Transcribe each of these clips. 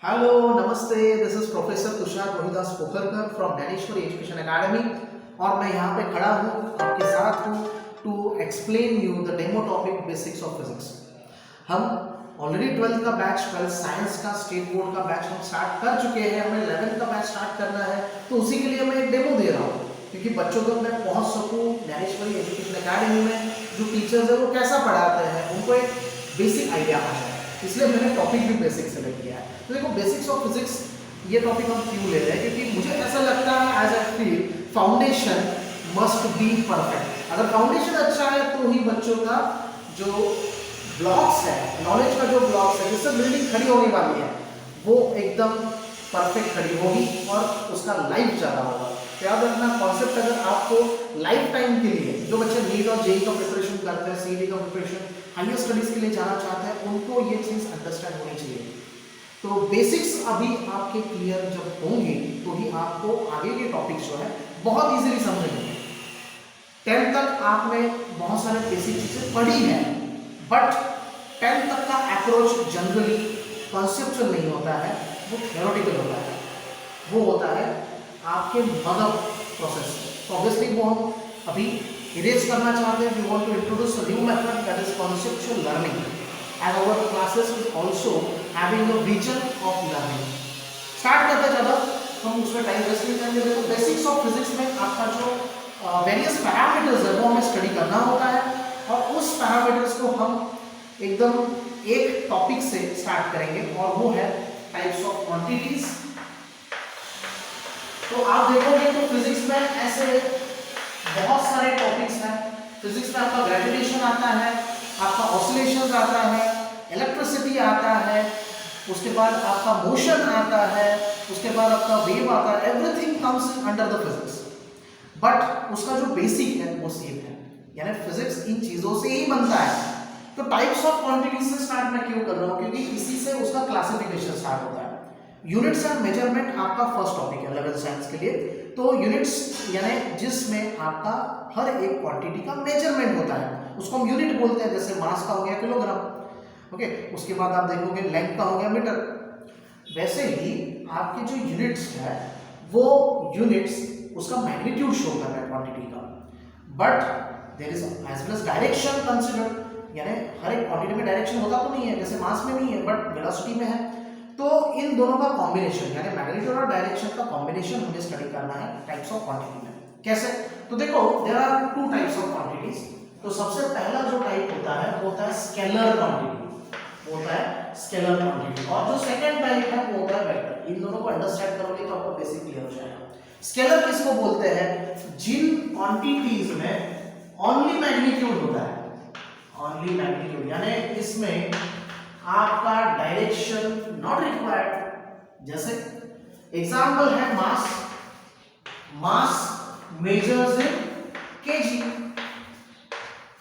Hello नमस्ते, this is professor Tushar Rohidas Pokharkar from Dnyaneshwari education academy और मैं यहाँ पे खड़ा हूँ आपके साथ हूँ to explain you the demo topic basics of physics. हम ऑलरेडी 12th का बैच 12th साइंस का स्टेट बोर्ड का बैच हम स्टार्ट कर चुके हैं, हमें 11th का बैच स्टार्ट करना है, तो उसी के लिए मैं एक डेमो दे रहा हूँ क्योंकि बच्चों तक मैं पहुँच सकूँ। ज्ञानेश्वरी एजुकेशन एकेडमी में जो टीचर्स है वो कैसा पढ़ाते हैं उनको एक बेसिक आइडिया आ जाए, इसलिए मैंने टॉपिक भी बेसिक सेलेक्ट किया है। तो देखो बेसिक्स ऑफ फिजिक्स ये टॉपिक हम क्यों ले रहे हैं, क्योंकि मुझे ऐसा लगता है as a feel foundation must be perfect. अगर फाउंडेशन अच्छा है तो ही बच्चों का जो ब्लॉक्स है, नॉलेज का जो ब्लॉक्स है जिससे बिल्डिंग खड़ी होने वाली है वो एकदम परफेक्ट खड़ी होगी और उसका लाइफ ज़्यादा होगा। याद रखना कॉन्सेप्ट, अगर आपको लाइफ टाइम के लिए जो बच्चे नीट और जेई का प्रिपरेशन करते हैं, सीईटी का प्रिपरेशन हायर स्टडीज के लिए जाना चाहते हैं, उनको ये चीज़ अंडरस्टैंड होनी चाहिए। तो बेसिक्स अभी आपके क्लियर जब होंगे तो ही आपको आगे के टॉपिक्स जो है बहुत इजीली समझेंगे। 10th तक आपने बहुत सारे बेसिक चीज़ें पढ़ी हैं, बट 10th तक का अप्रोच जनरली कॉन्सेप्चुअल नहीं होता है, वो थ्योरेटिकल होता है, वो होता है आपके मदर प्रोसेस। तो ऑब्वियसली वो हम अभी इरेज करना चाहते हैं। We want to introduce a new method that is conceptual learning and our classes is also having a vision of learning. Start करते ज़्यादा हम उसमें टाइम वेस्ट नहीं करेंगे। देखो बेसिक्स ऑफ फिजिक्स में आपका जो वेरियस पैरामीटर्स है वो हमें स्टडी करना होता है और उस पैरामीटर्स को हम एकदम एक टॉपिक से स्टार्ट करेंगे और वो है टाइप्स ऑफ क्वांटिटीज। तो आप देखोगे तो फिजिक्स में ऐसे बहुत सारे टॉपिक्स हैं। फिजिक्स में आपका ग्रेविटेशन आता है, आपका ऑसिलेशंस आता है, इलेक्ट्रिसिटी आता है, उसके बाद आपका मोशन आता है, उसके बाद आपका वेव आता है। Everything comes under the physics, but उसका जो बेसिक है वो सेम है, यानी फिजिक्स इन चीजों से ही बनता है। तो टाइप्स ऑफ क्वांटिटीज से स्टार्ट मैं क्यों कर रहा हूँ, क्योंकि इसी से उसका क्लासिफिकेशन स्टार्ट होता है। यूनिट्स एंड मेजरमेंट आपका फर्स्ट टॉपिक है 11th साइंस के लिए। तो यूनिट्स यानी जिसमें आपका हर एक क्वांटिटी का मेजरमेंट होता है उसको हम यूनिट बोलते हैं। जैसे मास का हो गया किलोग्राम, ओके, उसके बाद आप देखोगे लेंथ का हो गया मीटर। वैसे ही आपके जो यूनिट्स है वो यूनिट्स उसका मैग्नीट्यूड शो कर रहा है क्वांटिटी का, but there is as well as direction considered, यानी हर एक क्वांटिटी में डायरेक्शन होता तो नहीं है, जैसे मास में नहीं है बट वेलोसिटी में है। तो इन दोनों का कॉम्बिनेशन यानी मैग्नीट्यूड और डायरेक्शन का कॉम्बिनेशन हमें स्टडी करना है टाइप्स ऑफ क्वांटिटी में। कैसे? तो देखो there are two types of quantities. तो सबसे पहला जो टाइप होता है वो होता है स्केलर क्वांटिटी, वो होता है स्केलर क्वांटिटी, और जो सेकंड टाइप है वो होता है वेक्टर। इन दोनों को अंडरस्टैंड करोगे तो आपको बेसिक क्लियर हो जाएगा। स्केलर किसको बोलते हैं? जिन क्वांटिटीज में ओनली मैग्नीट्यूड होता है, ओनली मैग्नीट्यूड, यानी इसमें आपका डायरेक्शन नॉट रिक्वायर्ड। जैसे एग्जांपल है मास, मास मेजर्स इन केजी,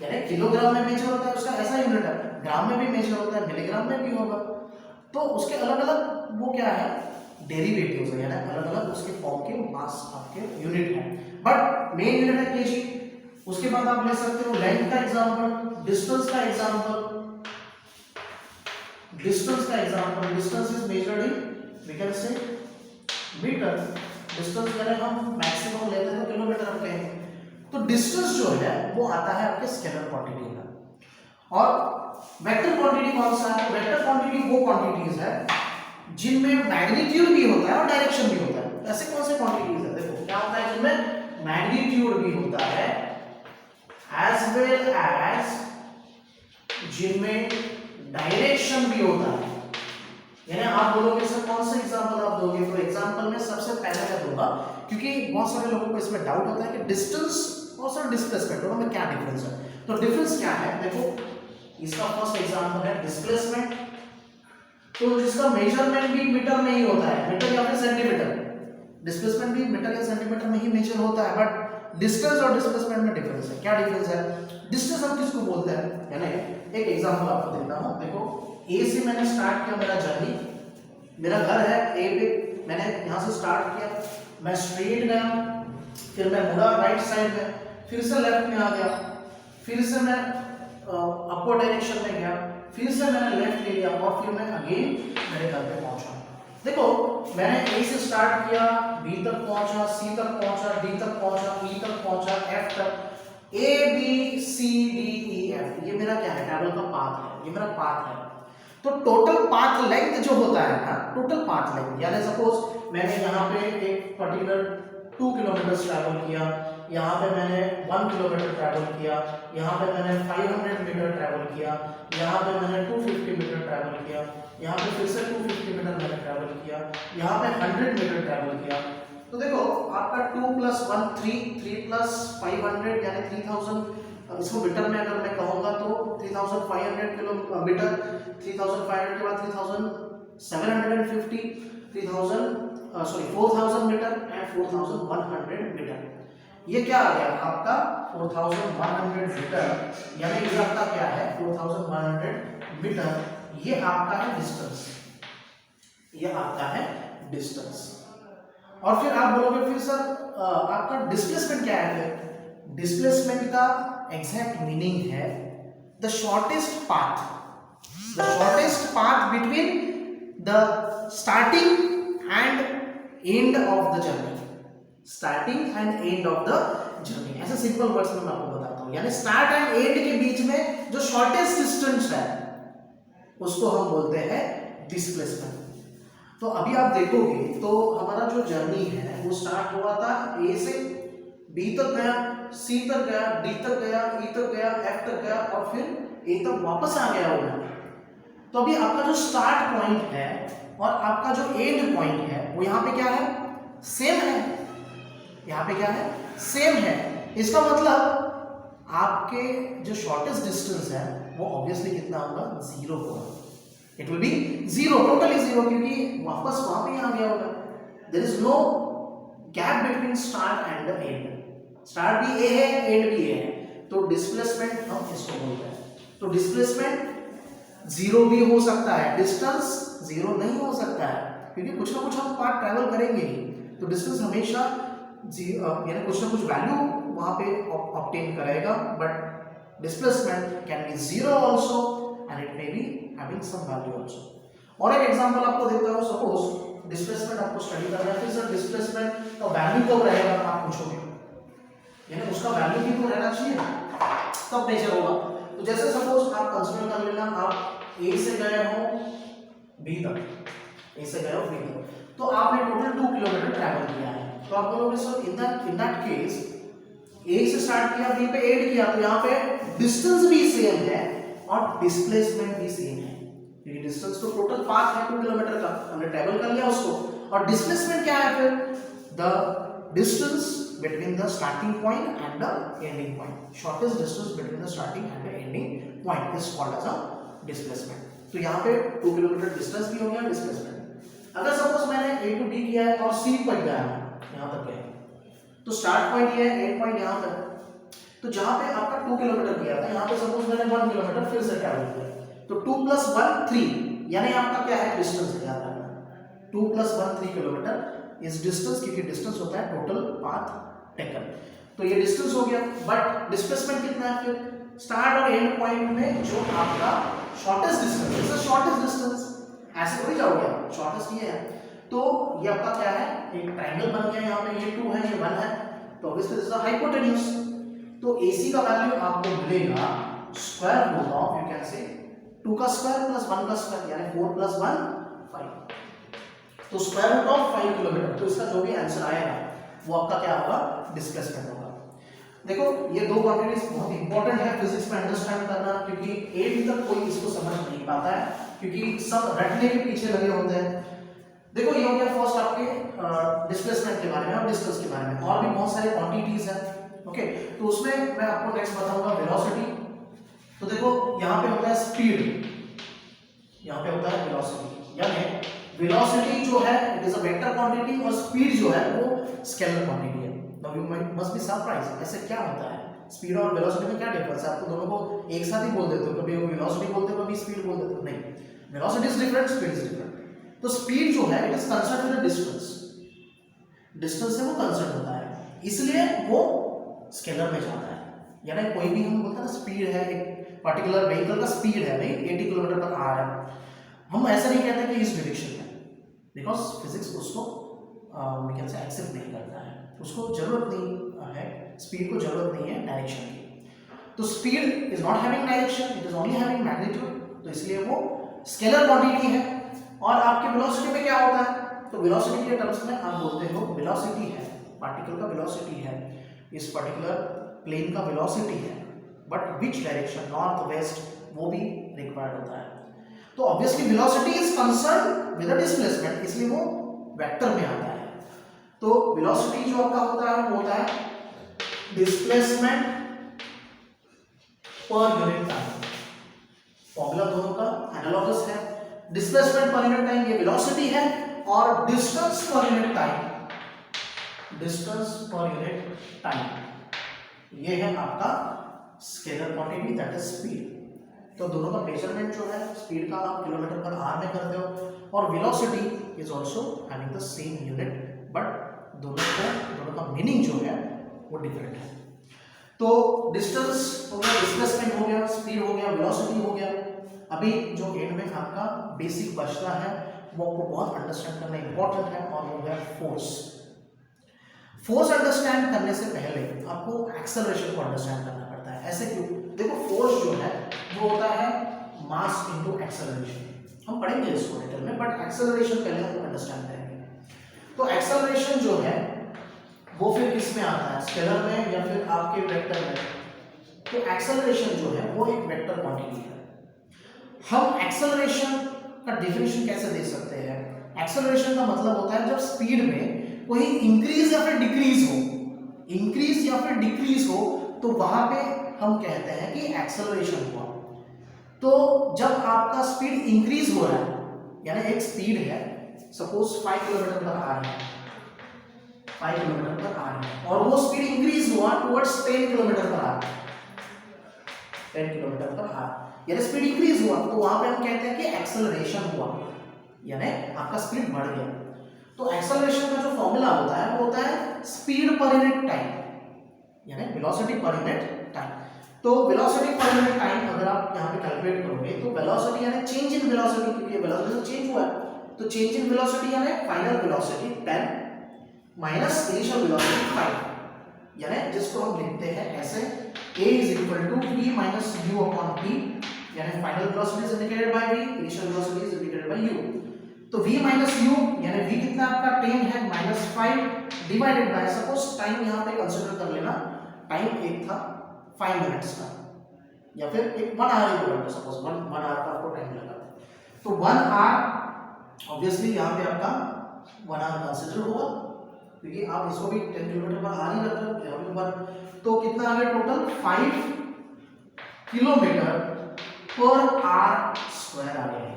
यानी किलोग्राम में मेजर होता है, उसका ऐसा यूनिट है। ग्राम में भी मेजर होता है, मिलीग्राम में भी होगा। तो उसके अलग अलग वो क्या है, डेरिवेटिव्स है, यानी अलग अलग उसके फॉर्म के मास आपके यूनिट है, बट मेन यूनिट है केजी। उसके बाद आप ले सकते हो लेंथ का एग्जांपल, डिस्टेंस का एग्जांपल। डिस्टेंस का example, distance is measured in we can say meter. Distance यानी हम मैक्सिमम लेते हैं तो किलोमीटर हम कहेंगे। तो डिस्टेंस जो है वो आता है आपके स्केलर क्वांटिटी में। और वेक्टर क्वांटिटी कौन सा है? वेक्टर क्वांटिटी वो क्वांटिटीज है जिनमें मैग्नीट्यूड भी होता है और डायरेक्शन भी होता है। ऐसे कौन से क्वांटिटीज है? देखो क्या होता है जिनमें मैग्नीट्यूड भी होता है एज वेल एज जिनमें डायरेक्शन भी होता है। यानी आप बोलोगे सर कौन सा एग्जांपल आप दोगे, तो एग्जांपल में सबसे पहले मैं दूंगा, क्योंकि बहुत सारे लोगों को इसमें डाउट होता है कि डिस्टेंस और सर डिस्प्लेसमेंट दोनों में क्या डिफरेंस है। तो डिफरेंस क्या है, देखो इसका फर्स्ट एग्जांपल है डिस्प्लेसमेंट। तो जिसका मेजरमेंट भी मीटर में ही होता है, मीटर या फिर सेंटीमीटर, डिस्प्लेसमेंट भी मीटर या सेंटीमीटर में ही मेजर होता है, बट डिस्टेंस और डिस्प्लेसमेंट में डिफरेंस है। क्या डिफरेंस है? डिस्टेंस हम किसको बोलते हैं, यानी एक एग्जांपल आपको देता हूं। देखो ए से मैंने स्टार्ट किया मेरा जर्नी, मेरा घर है ए पे, मैंने यहां से स्टार्ट किया, मैं स्ट्रेट गया, फिर मैं मुड़ा राइट साइड में, फिर से लेफ्ट में आ गया, फिर से मैं अपवर्ड डायरेक्शन में गया, फिर से मैंने लेफ्ट ले लिया और फिर मैं अगेन मेरे घर पे पहुंचा। देखो मैंने ए से स्टार्ट किया, बी तक पहुंचा, सी तक पहुंचा, डी तक पहुंचा, ई तक पहुंचा, एफ तक, A B C D E F, ये मेरा क्या है, ट्रैवल का पाथ है, ये मेरा पाथ है। तो टोटल पाथ लेंथ जो होता है ना, टोटल पाथ लेंथ, यानी सपोज मैंने यहाँ पे एक पर्टिकुलर 2 किलोमीटर ट्रैवल किया, यहाँ पे मैंने 1 किलोमीटर ट्रैवल किया, यहाँ पे मैंने 500 मीटर ट्रैवल किया, यहाँ पे मैंने 250 मीटर ट्रैवल किया, यहाँ पे फिर से 250 मीटर मैंने ट्रैवल किया, यहाँ पे 100 मीटर ट्रैवल किया। तो देखो आपका 2 + 1 3, 3 + 500 यानी 3000, इसको मीटर में अगर मैं कहूँगा तो 3500 किलोमीटर, 3500 के बाद 3750, 4000 मीटर एंड 4100 मीटर। ये क्या आ गया आपका 4100 मीटर, यानी ये आपका क्या है 4100 मीटर, ये आपका है डिस्टेंस, ये आपका है डिस्टेंस। और फिर आप बोलोगे फिर सर आपका डिस्प्लेसमेंट क्या है? डिस्प्लेसमेंट का एग्जैक्ट मीनिंग है the shortest path, the shortest path between the starting and end of the journey, starting and end of the journey. ऐसे सिंपल वर्ड्स में मैं आपको बताता हूँ, यानी स्टार्ट एंड एंड के बीच में जो शॉर्टेस्ट डिस्टेंस है उसको हम बोलते हैं डिस्प्लेसमेंट। तो अभी आप देखोगे तो हमारा जो जर्नी है वो स्टार्ट हुआ था ए से, बी तक गया, सी तक गया, डी तक गया, ई तक गया, एफ तक गया और फिर ए तक वापस आ गया होगा। तो अभी आपका जो स्टार्ट पॉइंट है और आपका जो एंड पॉइंट है वो यहाँ पे क्या है, सेम है, यहाँ पे क्या है, सेम है। इसका मतलब आपके जो शॉर्टेस्ट डिस्टेंस है वो ऑब्वियसली कितना होगा, 0 होगा, इट विल बी 0, टोटली 0, क्योंकि वापस वहां पे आ गया होगा। There is no gap between start and the end, start भी ए है एंड भी ए है, तो डिस्प्लेसमेंट हम इसको बोलते हैं। तो डिस्प्लेसमेंट 0 भी हो सकता है, डिस्टेंस 0 नहीं हो सकता है, क्योंकि कुछ ना कुछ हम पार्ट ट्रैवल करेंगे ही, तो डिस्टेंस हमेशा यानी कुछ ना कुछ वैल्यू वहां पे ऑब्टेन करेगा, but displacement can be 0 also and it may be having some value also. और एक एग्जांपल आपको देता हूं, सपोज डिस्प्लेसमेंट आपको स्टडी करना है, फिर सर डिस्प्लेसमेंट का वैल्यू कब रहेगा आप पूछोगे, यानी उसका वैल्यू भी तो रहना चाहिए तब मेजर होगा। तो जैसे सपोज आप कंसीडर कर लेना, आप ए से गए हो बी तक, ए से गए हो बी तक, तो आपने टोटल 2 किलोमीटर ट्रैवल किया है। तो आप बोलोगे सर इन दैट केस ए से स्टार्ट किया, बी पे एड किया, तो यहाँ पे डिस्टेंस भी सेम है और डिस्प्लेसमेंट भी सेम है, क्योंकि डिस्टेंस तो टोटल पाथ है 2 किलोमीटर का, हमने ट्रैवल कर लिया उसको, और डिस्प्लेसमेंट क्या है फिर, the distance between the starting point and the ending point, shortest distance between the starting and the ending point is called as a displacement। तो यहाँ पे 2 किलोमीटर डिस्टेंस भी हो गया, डिस्प्लेसमेंट। अगर सपोज मैंने A to B किया है और C पर गया है, यहाँ तक गया, तो स्टार्ट पॉइंट ये है, एंड पॉइंट यहाँ तक, तो जहाँ पे आपका 2 किलोमीटर किया था, यहाँ पे सपोज मैंने 1 किलोमीटर फिर से ट्रैवल किया, तो 2 + 1 3, यानी आपका क्या है, डिस्टेंस याद रखना, 2 + 1 3 किलोमीटर इस डिस्टेंस, क्योंकि डिस्टेंस होता है टोटल पाथ टेकन, तो ये डिस्टेंस हो गया। बट डिस्प्लेसमेंट कितना है फिर, स्टार्ट और एंड पॉइंट में जो आपका shortest distance, is shortest distance, ऐसे थोड़ी जाओगे आप, शॉर्टेस्ट ये है, तो ये आपका क्या है, एक ट्रायंगल बन गया, यहाँ पे ये 2 है, ये 1 है, तो ऑब्वियसली दिस इज हाइपोटेन्यूज। तो AC का वैल्यू आपको मिलेगा square root of, you can say 2 का स्क्वायर प्लस 1 का स्क्वायर, यानी 4 + 1 5, तो स्क्वायर रूट ऑफ 5 किलोमीटर। तो इसका जो भी आंसर आएगा वो आपका क्या होगा, डिस्प्लेसमेंट होगा। देखो ये दो क्वांटिटीज बहुत इंपॉर्टेंट है फिजिक्स में अंडरस्टैंड करना, क्योंकि एंड तक कोई इसको समझ नहीं पाता है, क्योंकि सब रटने के पीछे लगे होते हैं। देखो ये हो गया फर्स्ट आपके डिस्प्लेसमेंट के बारे में और डिस्टेंस के बारे में, और भी बहुत सारे क्वांटिटीज हैं, ओके। तो उसमें मैं आपको नेक्स्ट बताऊंगा वेलोसिटी। तो देखो यहाँ पे होता है स्पीड, यहाँ पे होता है वेलोसिटी, यानी वेलोसिटी जो है it is a vector quantity और स्पीड जो है वो स्केलर क्वांटिटी है। Now you must be surprise, ऐसे क्या होता है, स्पीड और वेलोसिटी में क्या डिफरेंस है? आपको दोनों को एक साथ ही बोल देते हो, कभी वेलोसिटी बोलते हो, कभी स्पीड बोल देते हो, नहीं, velocity is different, speed is different. तो स्पीड जो है it is concern with distance, distance से वो कंसर्न होता है, इसलिए वो स्केलर में जाता है। यानी कोई भी हम बोलते हैं ना स्पीड है, एक पर्टिकुलर व्हीकल का स्पीड है भाई 80 किलोमीटर पर आ रहा है, हम ऐसा नहीं कहते कि इस डायरेक्शन में, बिकॉज फिजिक्स उसको कैन से एक्सेप्ट नहीं करता है, उसको जरूरत नहीं है, स्पीड को जरूरत नहीं है डायरेक्शन की। तो speed is not having direction, it is only having magnitude, तो इसलिए वो स्केलर क्वांटिटी है। और आपके वेलोसिटी में क्या होता है, तो वेलोसिटी के टर्म्स में आप बोलते हो वेलोसिटी है, पार्टिकल का वेलोसिटी है, इस पर्टिकुलर प्लेन का वेलोसिटी है, but which direction, north west, वो भी रिक्वायर्ड होता है। तो obviously velocity is concern with the displacement, इसलिए वो वेक्टर में आता है। तो वेलोसिटी जो आपका होता है वो होता है displacement per unit time. Formula दोनों का एनालॉगस है, डिस्प्लेसमेंट पर यूनिट टाइम ये वेलोसिटी है, और distance per unit time, distance per unit time ये है आपका scalar quantity, that is speed. तो दोनों का मेजरमेंट जो है स्पीड का आप किलोमीटर पर आवर में करते हो, और velocity is also having the same unit, but दोनों का मीनिंग जो है वो डिफरेंट है। तो डिस्टेंस हो गया, डिस्प्लेसमेंट हो गया, स्पीड हो गया, वेलोसिटी हो गया। अभी जो एंड में आपका बेसिक बचता है वो आपको बहुत अंडरस्टैंड करना इंपॉर्टेंट है, और वो है फोर्स। फोर्स अंडरस्टैंड करने से पहले आपको एक्सेलरेशन को अंडरस्टैंड करना पड़ता है। ऐसे क्यों? देखो फोर्स जो है वो होता है मास इनटू एक्सेलरेशन, हम पढ़ेंगे इसको डिटेल में, बट एक्सेलरेशन पहले हम अंडरस्टैंड करेंगे। तो एक्सेलरेशन जो है वो फिर किस में आता है, स्केलर में या फिर आपके वेक्टर में? तो एक्सेलरेशन जो है वो एक वेक्टर क्वांटिटी है। हम एक्सेलरेशन का डेफिनेशन कैसे दे सकते हैं? एक्सेलरेशन का मतलब होता है जब स्पीड में कोई इंक्रीज या फिर डिक्रीज हो, इंक्रीज या फिर डिक्रीज हो, तो वहां पे हम कहते हैं कि एक्सेलरेशन हुआ। तो जब आपका स्पीड इंक्रीज हो रहा है, यानी एक स्पीड है सपोज 5 किलोमीटर पर आवर है, 5 किलोमीटर पर आवर है, और वो स्पीड इंक्रीज हुआ towards 10 kilometre per our, 10 kilometre per our, यानी स्पीड इंक्रीज हुआ, तो वहां पे हम कहते हैं कि एक्सेलरेशन हुआ, यानी आपका स्पीड बढ़ गया। तो एक्सेलरेशन का जो फॉर्मूला होता है वो होता है स्पीड पर यूनिट टाइम, यानी वेलोसिटी पर यूनिट टाइम। तो वेलोसिटी पर यूनिट टाइम अगर आप यहाँ पे कैलकुलेट करोगे तो वेलोसिटी यानी चेंज इन वेलोसिटी, क्योंकि वेलोसिटी तो चेंज हुआ है, तो चेंज इन वेलोसिटी यानी final velocity 10 minus initial velocity 5, यानी जिसको हम लिखते हैं ऐसे a is equal to v minus u upon t, यानी final velocity is indicated by v, initial velocity is indicated by u। तो v माइनस u यानी v कितना आपका 10 है minus 5 divided by, suppose time यहाँ पे कंसीडर कर लेना, टाइम एक था 5 मिनट्स का, या फिर एक 1 आवर ही बोलते, सपोज 1 आवर का आपको टाइम लगा, तो 1 आवर ऑब्वियसली यहाँ पे आपका 1 आवर कंसीडर होगा, क्योंकि आप इसको भी 10 किलोमीटर पर आवर ही रख रहे हो, यहाँ पे तो कितना आ गया total 5 kilometre per hour square आ गया,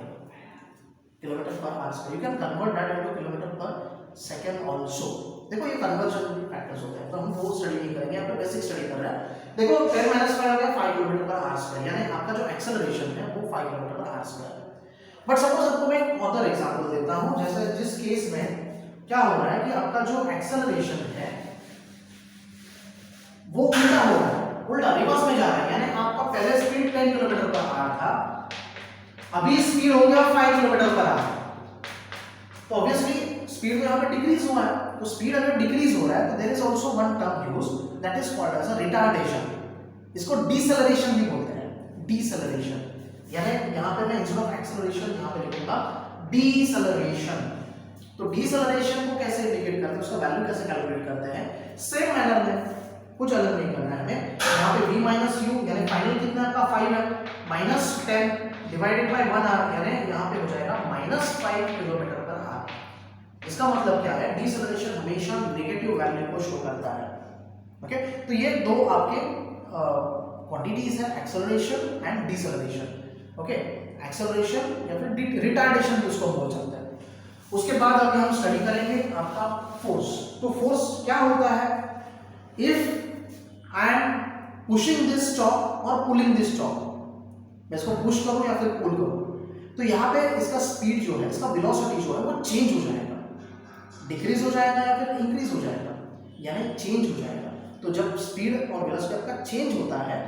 kilometre per hour square. You can convert that into kilometre per second also. देखो ये कन्वर्जन फैक्टर्स होते हैं, तो हम वो स्टडी नहीं करेंगे, यहाँ पे बेसिक स्टडी कर रहे हैं। देखो 10 माइनस 5 आ गया 5 किलोमीटर पर आवर स्क्वायर, यानी आपका जो एक्सेलरेशन है वो 5 किलोमीटर पर आवर स्क्वायर है। बट सपोज आपको मैं एक अदर एग्जांपल देता हूं, जैसे जिस केस में क्या हो रहा है कि आपका जो एक्सेलरेशन है वो उल्टा हो रहा है, उल्टा रिवर्स में जा रहा है, यानी आपका पहले स्पीड 10 किलोमीटर पर आवर था, अभी स्पीड हो गया 5 किलोमीटर पर आवर, तो ऑब्वियसली स्पीड तो यहाँ पे डिक्रीज हुआ है। तो स्पीड अगर डिक्रीज हो रहा है तो there is also one term used that is called as a retardation, इसको डिसेलरेशन भी बोलते हैं, डिसेलरेशन, यानी यहाँ पे मैं इंस्टेड ऑफ एक्सेलरेशन यहाँ पे लिखूंगा डिसेलरेशन। तो डिसेलरेशन को कैसे इंडिकेट करते हैं, उसका वैल्यू कैसे कैलकुलेट करते हैं, सेम मैनर में, कुछ अलग नहीं करना है हमें। यहाँ पे v माइनस यू यानी फाइनल कितना आपका 5 है, माइनस 10 डिवाइडेड बाय 1 आवर, यानी यहाँ पे हो जाएगा माइनस 5 किलोमीटर पर आवर। इसका मतलब क्या है, डिसेलरेशन हमेशा नेगेटिव वैल्यू को शो करता है। ओके, तो ये दो आपके क्वांटिटीज है, acceleration and deceleration. Okay, acceleration या फिर रिटार्डेशन भी उसको बोल सकते हैं। उसके बाद अभी हम स्टडी करेंगे आपका फोर्स। तो फोर्स क्या होता है, if I am pushing this chalk और पुलिंग दिस चॉक, मैं इसको पुश करूं या फिर पुल करूं, तो यहाँ पे इसका स्पीड जो है, इसका वेलोसिटी जो है वो चेंज हो जाएगा, डिक्रीज हो जाएगा या फिर इंक्रीज हो जाएगा, यानी चेंज हो जाएगा। तो जब स्पीड और वेलोसिटी आपका चेंज होता है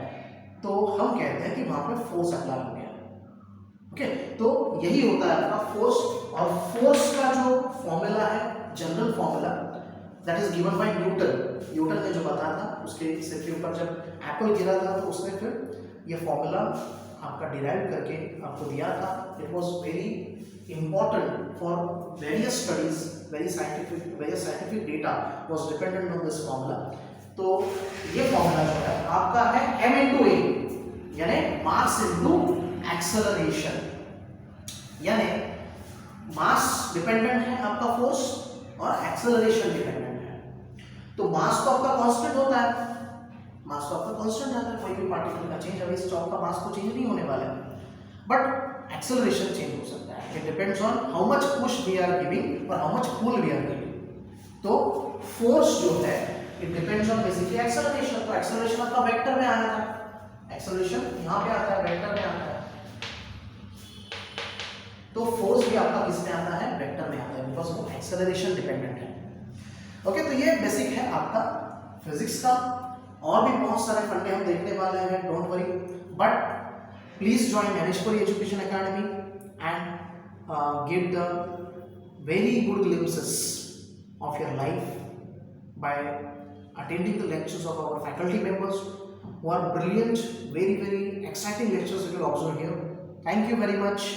तो हम कहते हैं कि वहां पे फोर्स अप्लाई हो गया। ओके, तो यही होता है आपका फोर्स। और फोर्स का जो फॉर्मूला है, general formula, that is given by Newton. Newton ने जो बताया था, उसके सिर के ऊपर जब एप्पल गिरा था तो उसने फिर ये फॉर्मूला आपका डिराइव करके आपको दिया था। It was very important for various studies, various scientific data was dependent on this formula. तो ये फॉर्मूला जो है आपका है m/a, यानी मास इनटू एक्सेलरेशन, यानी मास डिपेंडेंट है आपका फोर्स और एक्सेलरेशन डिपेंडेंट है। तो मास तो आपका कांस्टेंट होता है, मास तो आपका कांस्टेंट रहता है, कोई भी पार्टिकल का चेंज, अभी इस चौक का मास तो चेंज नहीं होने वाला है, बट एक्सेलरेशन चेंज हो सकता है। It depends on how much push we are giving और how much pull we are giving. तो फोर्स जो है it depends on basically acceleration. तो एक्सेलरेशन आपका वेक्टर में आया था, एक्सेलरेशन यहाँ पे आता है, वेक्टर में आता है। तो फोर्स भी आपका किस में आता है, वेक्टर में आता है, बिकॉज वो एक्सेलरेशन डिपेंडेंट है। ओके, तो ये बेसिक है आपका फिजिक्स का। और भी बहुत सारे फंडे हम देखने वाले हैं, don't worry, but please join Manejpuri education academy and get the very good glimpses of your life by attending the lectures of our faculty members who are brilliant, very exciting lectures that you will observe here. Thank you very much.